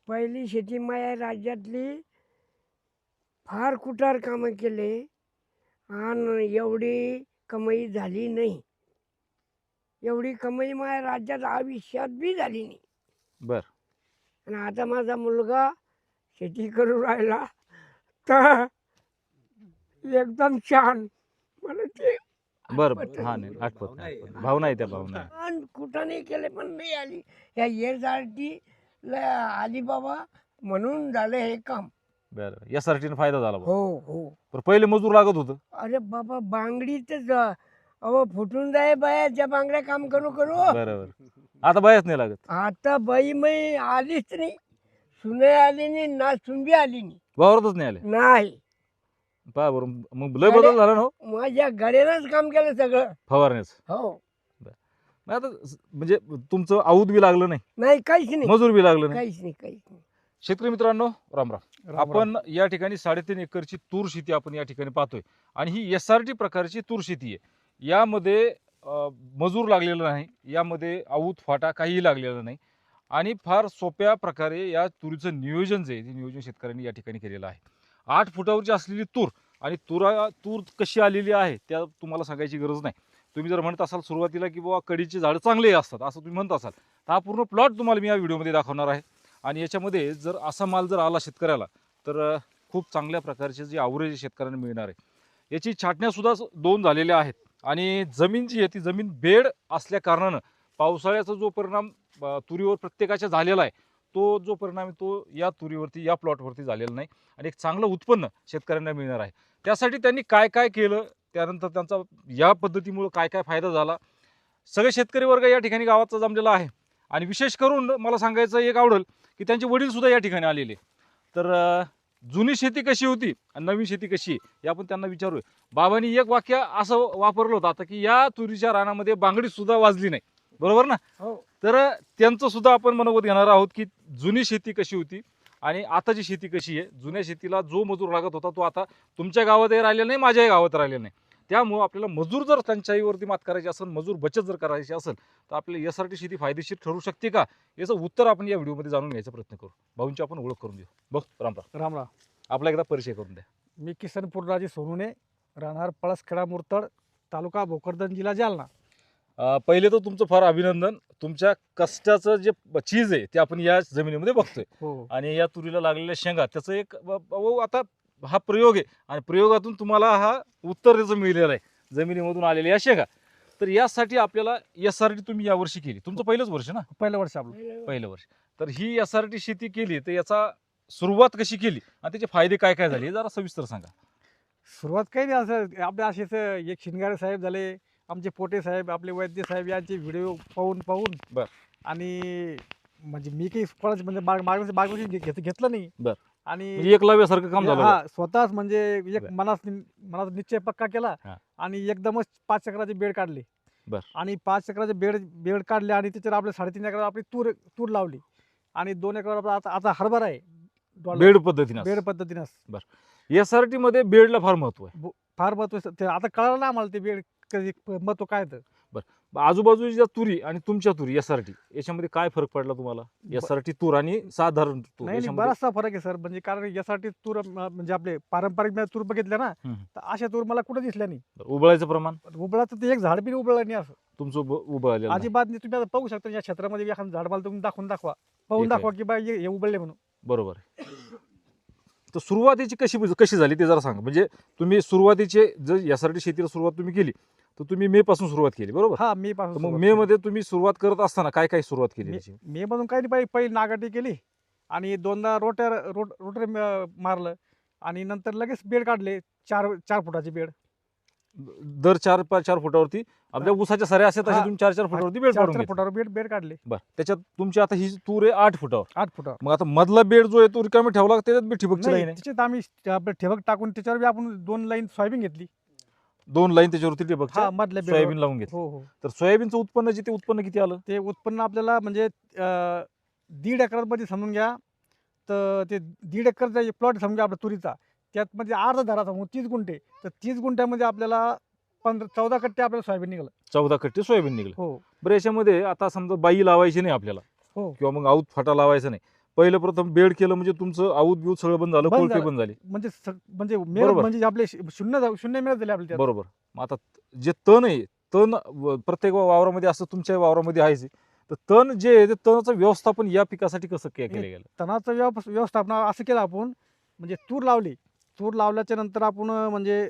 पहिली शेती माझ्या राज्यातली फार कुटार कामं केले आणि एवढी कमाई झाली नाही. एवढी कमाई माझ्या राज्यात आयुष्यात बी झाली नाही. बर. आणि आता माझा मुलगा शेती करू राहिला तर एकदम छान. मला ते बर. आठवत हा नाही. नाही आठवत नाही, आठवत नाही. भावना आहे त्या भावना आहे. पण कुठं नाही केले पण नाही आली. या येरसाठी आली बाबा म्हणून झालं हे काम. बरं यासाठी फायदा झाला बा. हो हो. पण पहिले मजूर लागत होतं. अरे बाबा बांगडीतच अहो फुटून जाय बायाच्या बांगड्या काम करू करू. बरोबर. आता बायाच नाही लागत. आता बाई मै आलीच नाही. सुने आली नाही ना सुनबी आली नाही. वावरतच नाही आले. नाही पहा बरं मग लय बदल झाला ना हो माझ्या गड्यानंच काम केलं सगळं. फवारण्याच. हो. मग आता म्हणजे तुमचं आऊत बी लागलं नाही, नाही काहीच नाही. मजूर बी लागलं नाही. काहीच नाही काहीच नाही. शेतकरी मित्रांनो राम राम. राम आपण या ठिकाणी 3.5 एकरची तूर शेती आपण या ठिकाणी पाहतोय आणि ही SRT प्रकारची तूर शेती आहे. यामध्ये मजूर लागलेला नाही, यामध्ये आऊत फाटा काहीही लागलेला नाही आणि फार सोप्या प्रकारे या तुरीचं नियोजन जे आहे ते नियोजन शेतकऱ्यांनी या ठिकाणी केलेलं आहे. 8 फुटावरची असलेली तूर आणि तूर कशी आलेली आहे त्या तुम्हाला सांगायची गरज नाही. तुम्ही जर म्हणत असाल सुरुवातीला की बाबा कडीची झाडं चांगले असतात असं तुम्ही म्हणत असाल तर हा पूर्ण प्लॉट तुम्हाला मी या व्हिडिओमध्ये दाखवणार आहे. आणि याच्यामध्ये जर असा माल जर आला शेतकऱ्याला तर खूप चांगल्या प्रकारचे जे ॲव्हरेज शेतकऱ्यांना मिळणार आहे. याची छाटण्यासुद्धा 2 झालेल्या आहेत आणि जमीन जी आहे ती जमीन बेड असल्या कारणानं पावसाळ्याचा जो परिणाम तुरीवर प्रत्येकाच्या झालेला आहे तो जो परिणाम आहे तो या तुरीवरती या प्लॉटवरती झालेला नाही आणि एक चांगलं उत्पन्न शेतकऱ्यांना मिळणार आहे. त्यासाठी त्यांनी काय काय केलं, त्यानंतर त्यांचा या पद्धतीमुळे काय काय फायदा झाला, सगळे शेतकरी वर्ग या ठिकाणी गावाचा जमलेला आहे. आणि विशेष करून मला सांगायचं एक आवडेल की त्यांचे वडील सुद्धा या ठिकाणी आलेले. तर जुनी शेती कशी होती आणि नवीन शेती कशी आहे हे आपण त्यांना विचारूया. बाबांनी एक वाक्य असं वापरलं होतं आता की या तुरीच्या रानामध्ये बांगडी सुद्धा वाजली नाही, बरोबर ना? हो. तर त्यांचं सुद्धा आपण मनोगत घेणार आहोत की जुनी शेती कशी होती आणि आताची शेती कशी आहे. जुन्या शेतीला जो मजूर लागत होता तो आता तुमच्या गावातही राहिलेला नाही, माझ्याही गावात राहिलेला नाही. त्यामुळं आपल्याला मजूर जर टंचाईवरती मात करायची असेल, मजूर बचत जर करायची असेल तर आपल्याला SRT शेती फायदेशीर ठरू शकते का याचं उत्तर आपण या व्हिडिओमध्ये जाणून घ्यायचा प्रयत्न करू. भाऊंची आपण ओळख करून देऊ. भाऊ राम राम. राम राम. आपला एकदा परिचय करून द्या. मी किसन पुरराजे सोनुने, राहणार पळसखेडा मुरतड, तालुका भोकरदन, जिल्हा जालना. पहिले तर तुमचं फार अभिनंदन. तुमच्या कष्टाचं जे चीज आहे ते आपण या जमिनीमध्ये बघतोय हो. आणि या तुरीला लागलेल्या शेंगा त्याचं एक आता हा प्रयोग आहे आणि प्रयोगातून तुम्हाला हा उत्तर त्याचं मिळलेलं आहे जमिनीमधून आलेल्या या शेंगा. तर यासाठी आपल्याला SRT तुम्ही यावर्षी केली. तुमचं पहिलंच वर्ष ना? पहिलं वर्ष आपलं. पहिलं वर्ष. तर ही SRT शेती केली तर याचा सुरुवात कशी केली आणि त्याचे फायदे काय काय झाले हे जरा सविस्तर सांगा. सुरुवात काही नाही, असं आपल्या असेच एक शिंगारे साहेब झाले, आमचे पोटे साहेब, आपले वैद्य साहेब यांचे व्हिडिओ पाहून बर. आणि म्हणजे मी काही फळच म्हणजे मार्गदर्शन घेतलं नाही. बर. आणि म्हणजे एकलव्यासारखं काम झालं. हा स्वतःच म्हणजे एक बर. मनात निश्चय पक्का केला हा. आणि एकदमच 5 चक्राचे बेड काढले. बर. आणि 5 चक्राचे बेड काढले आणि त्याच्यावर आपले 3.5 एकर आपली तूर लावली आणि 2 एकर आता हरभरा आहे. बेड पद्धतीने. बेड पद्धतीनं SRT मध्ये बेडला फार महत्व आहे. फार महत्व. ते आता कळलं ना आम्हाला ते बेड कधी महत्व काय तर. आजूबाजूच्या तुरी आणि तुमच्या तुरी SRT याच्यामध्ये काय फरक पडला तुम्हाला? SRT तूर आणि साधारण तूर नाही याच्यामध्ये? बराचसा फरक आहे सर. म्हणजे कारण यासाठी तूर म्हणजे आपले पारंपरिक तूर बघितल्या ना तर अशा तूर मला कुठे दिसल्या नाही. उबळायचं प्रमाण उबळाचं ते एक झाड बी उबळलं नाही असं तुमचं उबळलेलं नाही. अजिबात नाही. तुम्ही आता पाहू शकता या क्षेत्रामध्ये एखादं झाड मला तुम्ही पाहून एक दाखवा की बा हे उबळले म्हणून. बरोबर आहे. तर सुरुवातीची कशी झाली ते जरा सांगा. म्हणजे तुम्ही सुरुवातीचे जर SRT शेतीला सुरुवात तुम्ही केली तर तुम्ही मे पासून सुरुवात केली, बरोबर? हा मे तर पासून. मग मे मध्ये तुम्ही सुरुवात करत असताना काय काय सुरुवात केली त्याची? मे मधून काही नाही, पहिली नागाटी केली आणि 2दा रोटर मारलं आणि नंतर लगेच बेड काढले 4 फुटाचे बेड. दर 4 फुटावरती आपल्या ऊसाच्या सऱ्या असतात तसे हा. तुम्ही 4 फुटावरती बेड काढून 4 घेतले. फुटावर बेड काढले. बरं. त्याच्यात तुमची आता ही तूर आहे 8 फुटावर. 8 फुटावर. मग आता मधला बेड जो आहे तो रिकामी ठेवला का त्याच्यात बी ठिबकची नाही लाईन आहे? त्याच्यात आम्ही आपलं ठिबक टाकून त्याच्यावर बी आपण 2 लाईन सोयाबीन घेतली. 2 लाईन त्याच्यावरती ठिबकच्या हा मधल्या बेडवर. सोयाबीन लावून घेतली. हो हो. तर सोयाबीनचं उत्पन्न जे ते उत्पन्न किती आलं? ते उत्पन्न आपल्याला म्हणजे 1.5 एकरामध्ये समजून घ्या तर ते 1.5 एकरचा प्लॉट समजा आपला तुरीचा त्यात म्हणजे अर्धा धरा समजून 30 गुंठे. तर 30 गुंठ्यामध्ये आपल्याला 14 कट्टे आपल्याला सोयाबीन निघालं. 14 कट्टे सोयाबीन निघलं. हो बरं याच्यामध्ये आता समजा बाई लावायची नाही आपल्याला हो. किंवा मग आऊत फाटा लावायचा नाही पहिलं प्रथम बेड केलं म्हणजे तुमचं आऊत बिऊत सगळं बंद झालं, बंद कोळपे झालं. बंद झाले. म्हणजे म्हणजे बरोबर. म्हणजे आपले शून्य मिळत झाले आपल्याला त्यात. बरोबर. मग आता जे तण आहे, तण प्रत्येक वावरामध्ये असं तुमच्या वावरामध्ये आहेच आहे. तर तण जे आहे ते तणाचं व्यवस्थापन या पिकासाठी कसं केलं गेलं? तणाचं व्यवस्थापन असं केलं आपण, म्हणजे तूर लावली. तूर लावल्याच्या नंतर आपण म्हणजे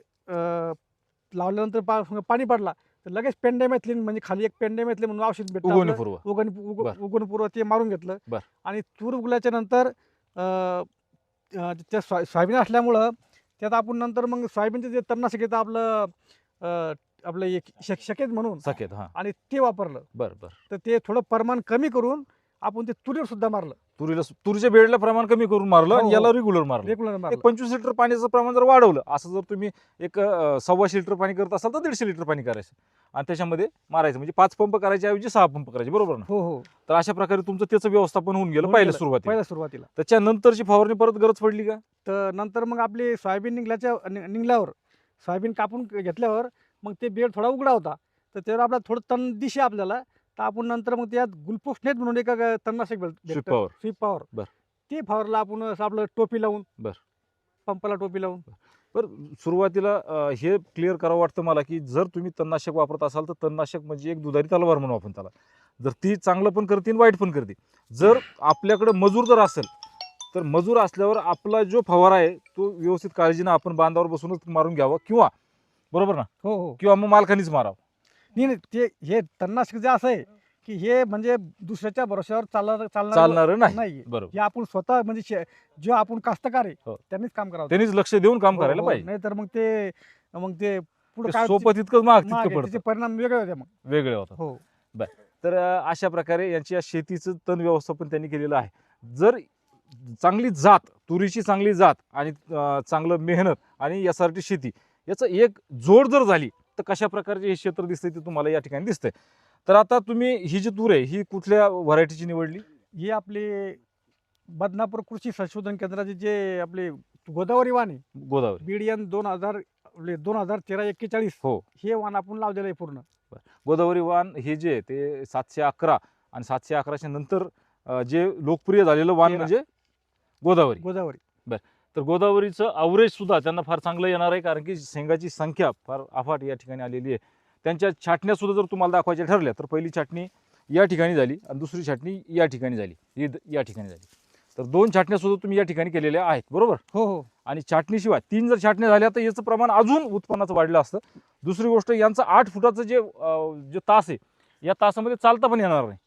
लावल्यानंतर पाणी पडला तर लगेच पेंडेमेथ्लिन म्हणजे खाली एक पेंडेमेथ्लिन म्हणून औषध भेटतं आपलं. उगवणपूर्व. बर. उगवणपूर्व ते मारून घेतलं. बर. आणि तूर उगल्याच्या नंतर त्या सोयाबीन असल्यामुळं त्यात आपण नंतर मग सोयाबीनचं जे तणनाशक येतं आपलं आपलं एक शकेत म्हणून, सकेत. हा. आणि ते वापरलं. बर बर. तर ते थोडं प्रमाण कमी करून आपण ते तुरीवर सुद्धा मारलं. तुरीच्या बेडला प्रमाण कमी करून मारलं हो, आणि हो. याला रेग्युलर मारलं. रेग्युलर एक मारलं. 25 लिटर पाण्याचं प्रमाण जर वाढवलं, असं जर तुम्ही एक 1.25 लिटर पाणी करत असाल तर 150 लिटर पाणी करायचं आणि त्याच्यामध्ये मारायचं. म्हणजे 5 पंप करायच्या ऐवजी 6 पंप करायचे. बरोबर ना? हो हो. तर अशा प्रकारे तुमचं त्याचं व्यवस्थापन होऊन गेलं होऊन पहिल्या गेलं. सुरुवातीला. पहिल्या सुरुवातीला. त्याच्यानंतरची फवारणी परत गरज पडली का? तर नंतर मग आपली सोयाबीन निघल्यावर सोयाबीन कापून घेतल्यावर मग ते बेड थोडा उघडा होता, तर त्यावर आपला थोडं तण दिसे आपल्याला. तर आपण नंतर मग त्यात ग्लुकोज नेट म्हणून एक तणनाशक स्वीप पॉवर. Sweep power. बर. ते फवारला आपण असं आपलं टोपी लावून. बर. पंपाला टोपी लावून. सुरुवातीला हे क्लिअर करावं वाटतं मला, की जर तुम्ही तणनाशक वापरत असाल तर तणनाशक म्हणजे एक दुधारी तलवार म्हणू आपण त्याला. जर ती चांगलं पण करते आणि वाईट पण करते. जर आपल्याकडे मजूर जर असेल तर मजूर असल्यावर आपला जो फवारा आहे तो व्यवस्थित काळजीनं आपण बांधावर बसूनच मारून घ्यावा, किंवा बरोबर ना, हो हो. किंवा मग मालकानीच मारावं. नाही ते हे तणनाशक जे असं आहे की हे म्हणजे दुसऱ्याच्या भरोश्यावर चालणार चालणारं नाही. नाही. बरोबर. हे आपण स्वतः म्हणजे जो आपण कास्तकार आहे हो. त्यांनीच काम करावं. त्यांनीच लक्ष देऊन काम करायला पाहिजे. नाही तर मग ते पुढे ते काय सोपं तितकं महाग महाग तितकं आहे, त्याचे पडतं, परिणाम वेगळे होते मग. वेगळे होतात. हो. तर अशा प्रकारे यांची या शेतीचं तण व्यवस्थापन त्यांनी केलेलं आहे. जर चांगली जात, तुरीची चांगली जात आणि चांगलं मेहनत आणि यासाठी शेती याचं एक जोड जर झाली तर कशा प्रकारचे हे क्षेत्र दिसतंय ते तुम्हाला या ठिकाणी दिसतंय. तर आता तुम्ही ही जी तूर आहे ही कुठल्या व्हरायटीची निवडली? ही आपली बदनापूर कृषी संशोधन केंद्राचे जे आपले गोदावरी वाण आहे, गोदावरी. BDN 2013-41. हो. हे वाण आपण लावलेलं आहे पूर्ण. गोदावरी वाण हे जे आहे ते 711 आणि 711च्या नंतर जे लोकप्रिय झालेलं वाण 13. म्हणजे गोदावरी. गोदावरी. तर गोदावरीचं अवरेज सुद्धा त्यांना फार चांगलं येणार आहे, कारण की शेंगाची संख्या फार अफाट या ठिकाणी आलेली आहे. त्यांच्या छाटण्या सुद्धा जर तुम्हाला दाखवायच्या ठरल्या तर पहिली छाटणी या ठिकाणी झाली आणि दुसरी छाटणी या ठिकाणी झाली, ही या ठिकाणी झाली. तर 2 छाटण्या सुद्धा तुम्ही या ठिकाणी केलेल्या आहेत. बरोबर. हो हो. आणि छाटणीशिवाय 3 जर छाटण्या झाल्या तर याचं प्रमाण अजून उत्पन्नाचं वाढलं असतं. दुसरी गोष्ट, यांचं 8 फुटाचं जे तास आहे या तासामध्ये चालता पण येणार नाही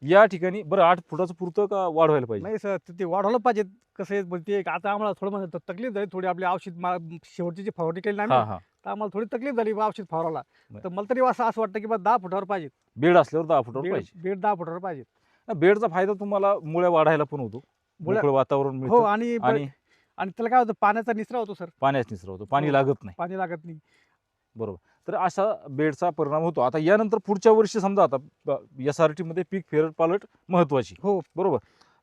या ठिकाणी. बरं, 8 फुटाचं पुरतं का वाढवायला पाहिजे? नाही सर, ते वाढवलं पाहिजे. कसं आहे म्हणजे ते आता आम्हाला थोडं म्हणजे तकलीफ झाली थोडी. आपली औषध शेवटची जी फवारणी केली नाही हा आम्ही, हा. तर आम्हाला थोडी तकलीफ झाली औषध फवारायला. बरं. तर मला तरी असं वाटतं की बा 10 फुटावर पाहिजे. बेड असल्यावर 10 फुटावर पाहिजे. बेड 10 फुटावर पाहिजे. बेडचा फायदा तुम्हाला मुळ्या वाढायला पण होतो, मोकळं वातावरण हो. मिळतं आणि आणि आणि त्याला काय होतं, पाण्याचा निचरा होतो सर. पाण्याच निचरा होतो, पाणी हो. लागत नाही. पाणी लागत नाही. बरोबर. तर असा बेडचा परिणाम होतो. आता यानंतर पुढच्या वर्षी समजा आता SRT मध्ये पीक फेरपालट महत्वाची. हो. बरोबर.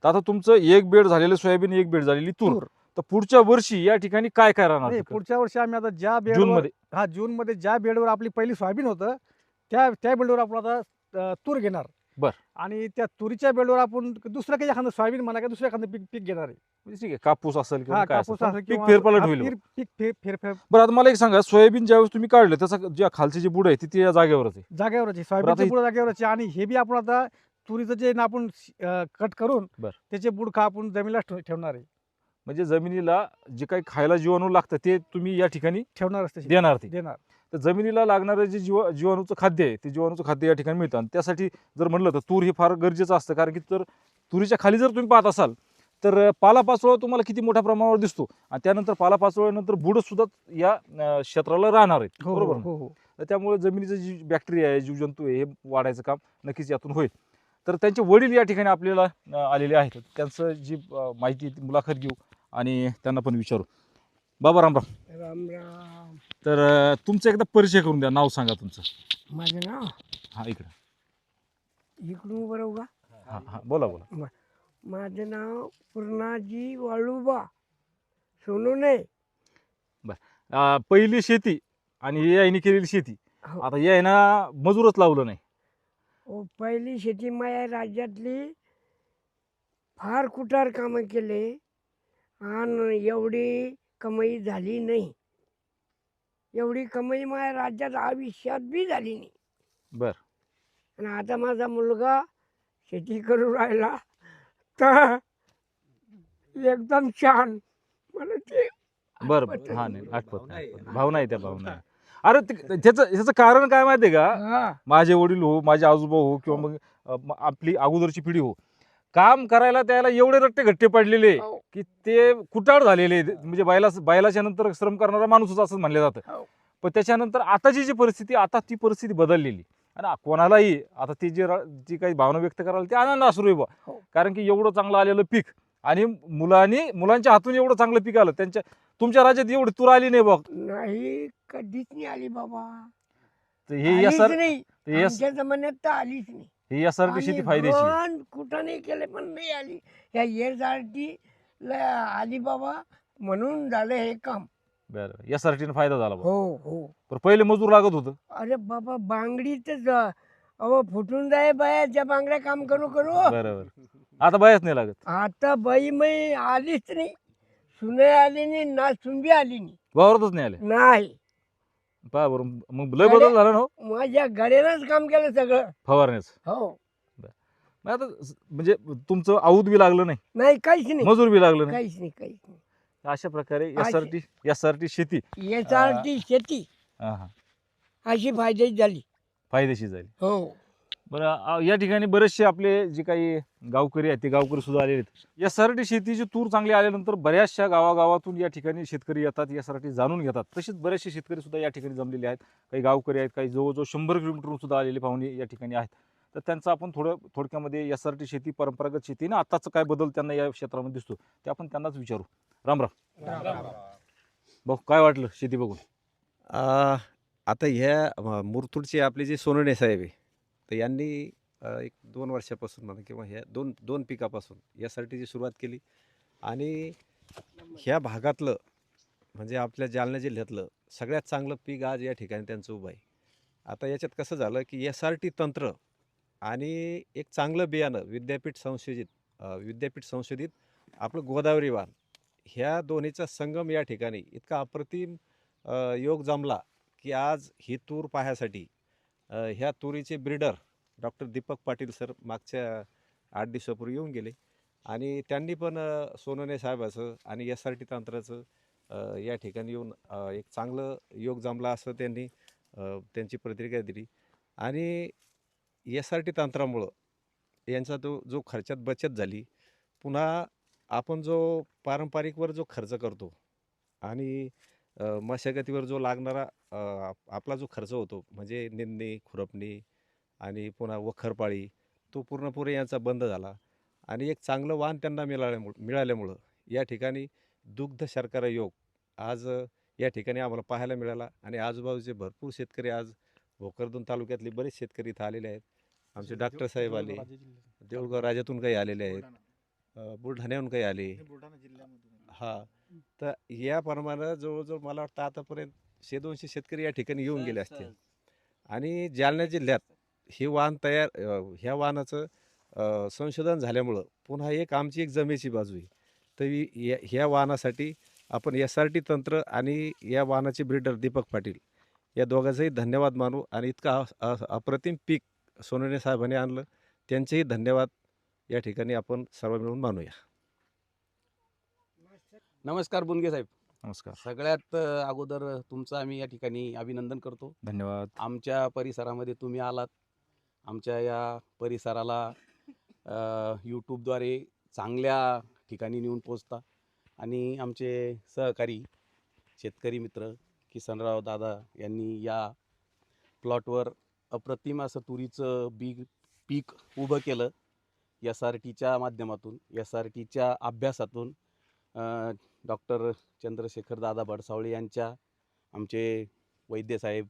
तर आता तुमचं एक बेड झालेलं सोयाबीन, एक बेड झालेली तूर. तर पुढच्या वर्षी या ठिकाणी काय काय राहणार? नाही, पुढच्या वर्षी आम्ही आता ज्या जून बेडवर मध्ये. जूनमध्ये ज्या बेडवर आपली पहिली सोयाबीन होतं त्या बेडवर आपण आता तूर घेणार. बर. आणि त्या तुरीच्या बेडवर आपण दुसरं काही एखादं सोयाबीन म्हणा किंवा दुसरं एखादं पीक घेणार आहे. म्हणजे ठीक आहे, कापूस असेल किंवा हा, काय कापूस असेल, असेल पीक किंवा फेरपालट होईल. पीक फेरफार बरं, आता मला एक सांगा, सोयाबीन ज्यावेळेस तुम्ही काढलं त्याचा ज्या खालची जी बुड आहे ती या जागेवरच आहे? जागेवरच आहे. आता सोयाबीनचे बुड जागेवरच आहे. आणि हे बी आपण आता तुरीचं जे ना आपण कट करून बर. त्याचे बुड आपण जमिनीला ठेवणार आहे. म्हणजे जमिनीला जे काही खायला जीवाणू लागतं ते तुम्ही या ठिकाणी ठेवणार असते. देणार ते. देणार. तर जमिनीला लागणारं जे जीवाणूचं खाद्य आहे ते जीवाणूचं खाद्य या ठिकाणी मिळतं. आणि त्यासाठी जर म्हणलं तर तूर हे फार गरजेचं असतं, कारण की तर तुरीच्या खाली जर तुम्ही पाहत असाल तर पालापाचोळा तुम्हाला किती मोठ्या प्रमाणावर दिसतो आणि त्यानंतर पालापाचोळ्यानंतर बुड सुद्धा या क्षेत्राला राहणार आहेत. हो बरोबर. हो हो. तर त्यामुळे जमिनीचं जी बॅक्टेरिया आहे, जीवजंतू आहे, हे वाढायचं काम नक्कीच यातून होईल. तर त्यांचे वडील या ठिकाणी आपल्याला आलेले आहेत. त्यांचं जी माहिती ती मुलाखत घेऊ आणि त्यांना पण विचारू. बाबा रामराम. राम राम. तर तुमचा एकदा परिचय करून द्या, नाव सांगा तुमचं. माझं नाव हा, इकडे. इकडून उभं राहू का? हा हा, बोला बोला. माझं नाव पूर्णाजी वाळूबा सोनूने. पहिली शेती आणि यायनी केलेली शेती, हो. आता यायना मजूरच लावलं नाही. पहिली शेती माझ्या राज्यातली फार कुटार कामं केले आणि एवढी कमाई झाली नाही. एवढी कमाई माझ्या राज्यात आयुष्यात बी झाली नाही. बर आणि आता माझा मुलगा शेती करू राहिला तर एकदम छान. मला ते बर आठवत हा नाही. नाही आठवत नाही भावना आहे त्या भावना आहे. अरे ह्याचं कारण काय माहितीये का? हा माझे वडील हो, माझे आजोबा हो, किंवा मग आपली अगोदरची पिढी हो, काम करायला त्याला एवढे रट्टे घट्टे पडलेले हो, की ते कुटाळ झालेले. म्हणजे बैलाच्या नंतर श्रम करणारा माणूसच असं म्हणलं जातं. हो. पण त्याच्यानंतर आताची जी परिस्थिती, आता ती परिस्थिती बदललेली. आणि कोणालाही आता ती जी काही भावना व्यक्त करायला ते आनंद असू बा. हो. कारण की एवढं चांगलं आलेलं पीक आणि मुलांच्या हातून एवढं चांगलं पीक आलं. तुमच्या राज्यात एवढी तूर आली नाही बघ. नाही कधीच नाही आली बाबा. तर हे आलीच SR नाही. हे आमच्या जमान्यात तर आलीच नाही. ही SRT शेती आम्ही फायद्याची आहे. पण कुठं नाही केले पण नाही आली. या येरसाठी आली बाबा म्हणून झालं हे काम. बरं SRT ने फायदा झाला बा. हो हो. पण पहिले मजूर लागत होतं. अरे बाबा बांगडीतच अहो फुटून जाय बायाच्या बांगड्या काम करू करू. बरोबर. आता बायाच नाही लागत. आता बाई मै आलीच नाही. सुने आली नाही ना सुनबी आली नाही. वावरतच नाही आले. नाही पहा बरं, मग लय बदल झाला ना हो माझ्या गड्यानंच काम केलं सगळं. फवारण्याच. हो. मग आता म्हणजे तुमचं आऊत बी लागलं नाही, नाही काहीच नाही. मजूर बी लागलं नाही. काहीच नाही काहीच नाही. अशा प्रकारे अशी- SRT शेती याच्यासाठी शेती हा हा अशी फायद्याची झाली. फायदेशीर झाली. हो. बरं या ठिकाणी बरेचसे आपले जे काही गावकरी आहेत ते गावकरी सुद्धा आलेले आहेत. SRT शेतीची तूर चांगली आल्यानंतर बऱ्याचशा गावागावातून या ठिकाणी शेतकरी येतात, SRT जाणून घेतात. तसेच बरेचसे शेतकरी सुद्धा या ठिकाणी जमलेले आहेत. काही गावकरी आहेत, काही जवळजवळ 100 किलोमीटरहून सुद्धा आलेले पाहुणे या ठिकाणी आहेत. तर त्यांचं आपण थोडक्यामध्ये SRT शेती, परंपरागत शेती ना आताच काय बदल त्यांना या क्षेत्रामध्ये दिसतो ते आपण त्यांनाच विचारू. राम राम. भाऊ काय वाटलं शेती बघून? आता ह्या मुरतूडचे आपले जे सोनवणे साहेब आहे, तर यांनी एक 2 वर्षापासून म्हणा किंवा ह्या दोन पिकापासून यासाठीची सुरुवात केली. आणि ह्या भागातलं म्हणजे आपल्या जालना जिल्ह्यातलं सगळ्यात चांगलं पीक आज या ठिकाणी त्यांचं उभं आहे. आता याच्यात कसं झालं की SRT तंत्र आणि एक चांगलं बियाणं विद्यापीठ संशोधित आपलं गोदावरी वाण ह्या दोन्हीचा संगम या ठिकाणी इतका अप्रतिम योग जमला की आज ही तूर पाहण्यासाठी ह्या तुरीचे breeder doctor Deepak Patil sir मागच्या 8 दिवसापूर्वी येऊन गेले. आणि त्यांनी पण सोनवणे साहेबाचं आणि SRT तंत्राचं या ठिकाणी येऊन एक चांगलं योग जमला असं त्यांनी त्यांची प्रतिक्रिया दिली. आणि SRT तंत्रामुळं यांचा जो खर्चात बचत झाली. पुन्हा आपण जो पारंपरिकवर जो खर्च करतो आणि मशागतीवर जो लागणारा आपला जो खर्च होतो म्हणजे निंदणी, खुरपणी आणि पुन्हा वखरपाळी, तो पूर्णपणे यांचा बंद झाला. आणि एक चांगलं वाण त्यांना मिळाल्यामुळं या ठिकाणी दुग्ध शर्करा योग आज या ठिकाणी आम्हाला पाहायला मिळाला. आणि आजूबाजूचे भरपूर शेतकरी, आज भोकरदन तालुक्यातले बरेच शेतकरी इथं आलेले आहेत. आमचे डॉक्टर साहेब आले, देऊळगाव राज्यातून काही आलेले आहेत, बुलढाण्याहून काही आले. हां, तर याप्रमाणे जवळजवळ मला वाटतं आतापर्यंत 100-200 शेतकरी या ठिकाणी येऊन गेले असतील. आणि जालना जिल्ह्यात हे वाण ह्या वाणाचं संशोधन झाल्यामुळं पुन्हा आमची एक जमेची बाजू आहे. तर ह्या वाणासाठी आपण SRT तंत्र आणि या वाणाचे ब्रीडर दीपक पाटील या दोघांचाही धन्यवाद मानू. आणि इतका अप्रतिम पीक सोनवणे साहेबांनी आणलं, त्यांचेही धन्यवाद या ठिकाणी आपण सर्व मिळून मानूया. नमस्कार बुनगे साहेब. नमस्कार. सगळ्यात अगोदर तुमचं आम्ही या ठिकाणी अभिनंदन करतो. धन्यवाद. आमच्या परिसरामध्ये तुम्ही आलात. आमच्या या परिसराला यूट्यूबद्वारे चांगल्या ठिकाणी नेऊन पोचता. आणि आमचे सहकारी शेतकरी मित्र किसनराव दादा यांनी या प्लॉटवर अप्रतिम असं तुरीचं पीक उभं केलं. SRTच्या माध्यमातून, SRTच्या अभ्यासातून डॉक्टर चंद्रशेखर दादा बडसावळे यांच्या, आमचे वैद्यसाहेब,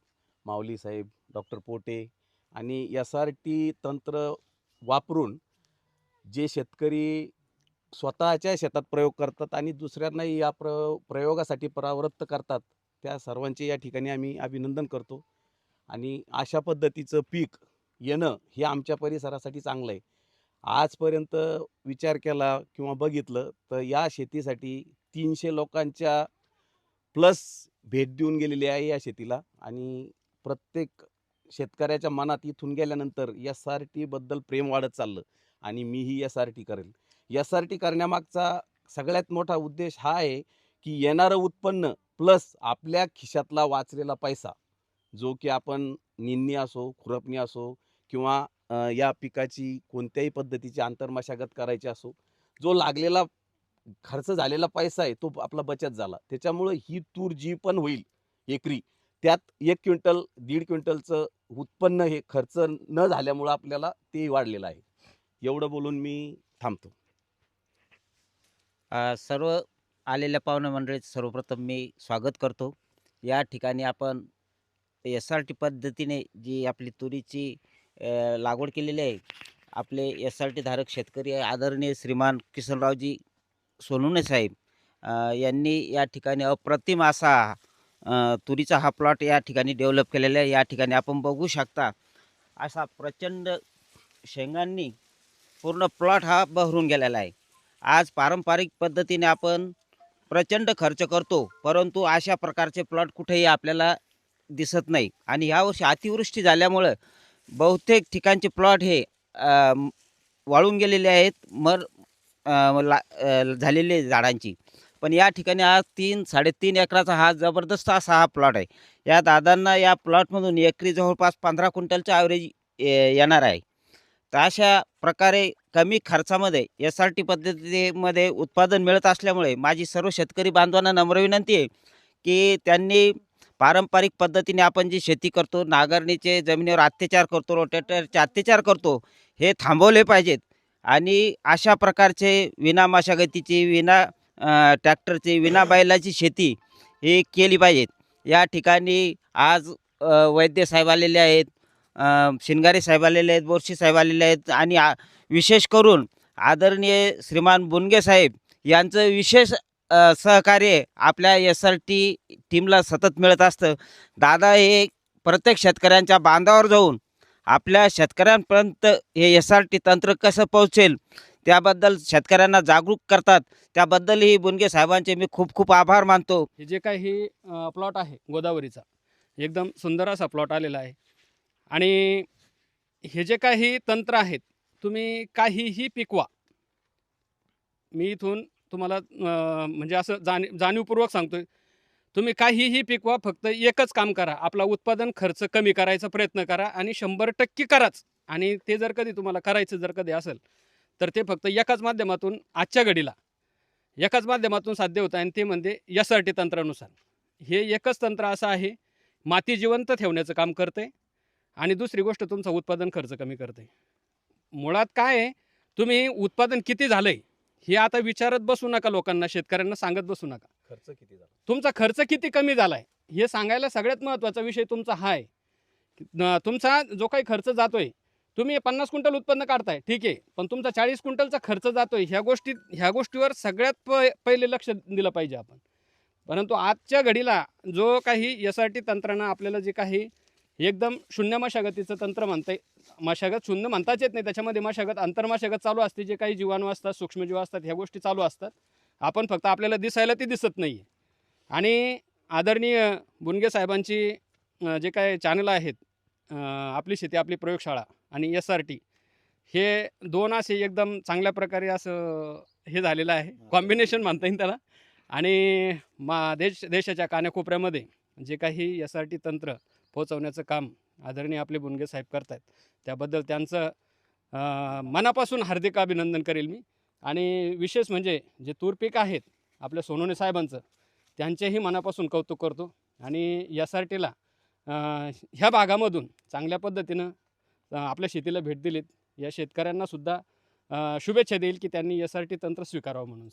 माऊलीसाहेब, डॉक्टर पोटे आणि SRT तंत्र वापरून जे शेतकरी स्वतःच्या शेतात प्रयोग करतात आणि दुसऱ्यांनाही या प्रयोगासाठी परावृत्त करतात, त्या सर्वांचे या ठिकाणी आम्ही अभिनंदन करतो. आणि अशा पद्धतीचं पीक येणं हे आमच्या परिसरासाठी चांगलं आहे. आजपर्यंत विचार केला किंवा बघितलं तर या शेतीसाठी 300 लोकांच्या प्लस भेट देऊन गेलेली आहे या शेतीला. आणि प्रत्येक शेतकऱ्याच्या मनात इथून गेल्यानंतर SRT बद्दल प्रेम वाढत चाललं आणि मीही SRT करेल. SRT करण्यामागचा सगळ्यात मोठा उद्देश हा आहे की येणारं उत्पन्न प्लस आपल्या खिशातला वाचलेला पैसा, जो की आपण निंदणी असो, खुरपणी असो किंवा या पिकाची कोणत्याही पद्धतीची आंतरमशागत करायची असो, जो लागलेला खर्च झालेला पैसा आहे तो आपला बचत झाला. त्याच्यामुळं ही तूर जी पण होईल एकरी, त्यात 1 क्विंटल 1.5 क्विंटलचं उत्पन्न हे खर्च न झाल्यामुळं आपल्याला ते वाढलेलं आहे. एवढं बोलून मी थांबतो. सर्व आलेल्या पाहुणे मंडळीचं सर्वप्रथम मी स्वागत करतो. या ठिकाणी आपण SRT पद्धतीने जी आपली तुरीची लागवड केलेली आहे. आपले SRT धारक शेतकरी आहे आदरणीय श्रीमान किसनरावजी सोनवणे साहेब यांनी या ठिकाणी अप्रतिम असा तुरीचा हा प्लॉट या ठिकाणी डेव्हलप केलेला आहे. या ठिकाणी आपण बघू शकता असा प्रचंड शेंगांनी पूर्ण प्लॉट हा बहरून गेलेला आहे. आज पारंपरिक पद्धतीने आपण प्रचंड खर्च करतो, परंतु अशा प्रकारचे प्लॉट कुठेही आपल्याला दिसत नाही. आणि यावर्षी अतिवृष्टी झाल्यामुळं बहुतेक ठिकाणचे प्लॉट हे वाळून गेलेले आहेत, झालेले झाडांची. पण या ठिकाणी हा 3-3.5 एकराचा हा जबरदस्त असा हा प्लॉट आहे. या दादांना या प्लॉटमधून एकरी जवळपास 15 क्विंटलचं ॲव्हरेज येणार आहे. तर अशा प्रकारे कमी खर्चामध्ये SRT पद्धतीमध्ये उत्पादन मिळत असल्यामुळे माझी सर्व शेतकरी बांधवांना नम्र विनंती आहे की त्यांनी पारंपरिक पद्धतीने आपण जी शेती करतो, नांगरणीचे जमिनीवर अत्याचार करतो, रोटेटरचे अत्याचार करतो, हे थांबवले पाहिजेत. आणि अशा प्रकारचे विना मशागतीची, विना ट्रॅक्टरची, विना बैलाची शेती ही केली पाहिजेत. या ठिकाणी आज वैद्य साहेब आलेले आहेत, शिंगारे साहेब आलेले आहेत, बोरशी साहेब आलेले आहेत. आणि विशेष करून आदरणीय श्रीमान बुनगे साहेब यांचं विशेष सहकार्य आपल्या SRT टीमला सतत मिळत असतं. दादा हे प्रत्येक शेतकऱ्यांच्या बांधावर जाऊन आपल्या शेतकऱ्यांपर्यंत हे SRT तंत्र कसं पोहोचेल त्याबद्दल शेतकऱ्यांना जागरूक करतात. त्याबद्दलही बुनगे साहेबांचे मी खूप खूप आभार मानतो. हे जे काही प्लॉट आहे गोदावरीचा, एकदम सुंदर असा प्लॉट आलेला आहे. आणि हे जे काही तंत्र आहेत, तुम्ही काहीही पिकवा. मी इथून तुम्हाला म्हणजे असं जाणीवपूर्वक सांगतोय, तुम्ही काहीही पिकवा, फक्त एकच काम करा, आपला उत्पादन खर्च कमी करायचा प्रयत्न करा आणि 100% कराच. आणि ते जर कधी तुम्हाला करायचं जर कधी असेल तर ते फक्त एकाच माध्यमातून आजच्या घडीला एकाच माध्यमातून साध्य होतं आणि ते म्हणजे SRT तंत्रानुसार. हे एकच तंत्र असं आहे, माती जिवंत ठेवण्याचं काम करते आणि दुसरी गोष्ट तुमचा उत्पादन खर्च कमी करते. मुळात काय आहे, तुम्ही उत्पादन किती झालंय हे आता विचारत बसू नका, लोकांना शेतकऱ्यांना सांगत बसू नका. खर्च किती झाला? तुमचा खर्च किती कमी झालाय हे सांगायला सगळ्यात महत्त्वाचा विषय तुमचा हा आहे. तुमचा जो काही खर्च जातोय, तुम्ही 50 क्विंटल उत्पन्न काढताय ठीक आहे, पण तुमचा 40 क्विंटलचा खर्च जातोय, ह्या गोष्टीवर सगळ्यात पहिले लक्ष दिलं पाहिजे आपण. परंतु आजच्या घडीला जो काही SRT तंत्रानं आपल्याला जे काही एकदम शून्य मशागतीचं तंत्र म्हणतंय, मशागत शून्य म्हणताच येत नाही, त्याच्यामध्ये मशागत आंतरमशागत चालू असते. जे काही जीवाणू असतात, सूक्ष्मजीव असतात, ह्या गोष्टी चालू असतात. आपण फक्त आपल्याला दिसायला ती दिसत नाही. आणि आदरणीय बुनगे साहेबांची जे काही चॅनल आहेत, आपली शेती आपली प्रयोगशाळा आणि SRT, हे दोन असे एकदम चांगल्या प्रकारे असं हे झालेलं आहे, कॉम्बिनेशन म्हणता येईल त्याला. आणि देशाच्या कानाकोपऱ्यामध्ये जे काही SRT तंत्र पोहोचवण्याचं काम आदरणीय आपले बुनगे साहेब करत आहेत, त्याबद्दल त्यांचं मनापासून हार्दिक अभिनंदन करेल मी. आणि विशेष म्हणजे जे तूर पीक आहेत आपल्या सोनवणे साहेबांचं, त्यांचेही मनापासून कौतुक करतो. आणि SRTला ह्या भागामधून चांगल्या पद्धतीनं आपल्या शेतीला भेट दिलीत, या शेतकऱ्यांनासुद्धा शुभेच्छा देईल की त्यांनी SRT तंत्र स्वीकारावं म्हणून.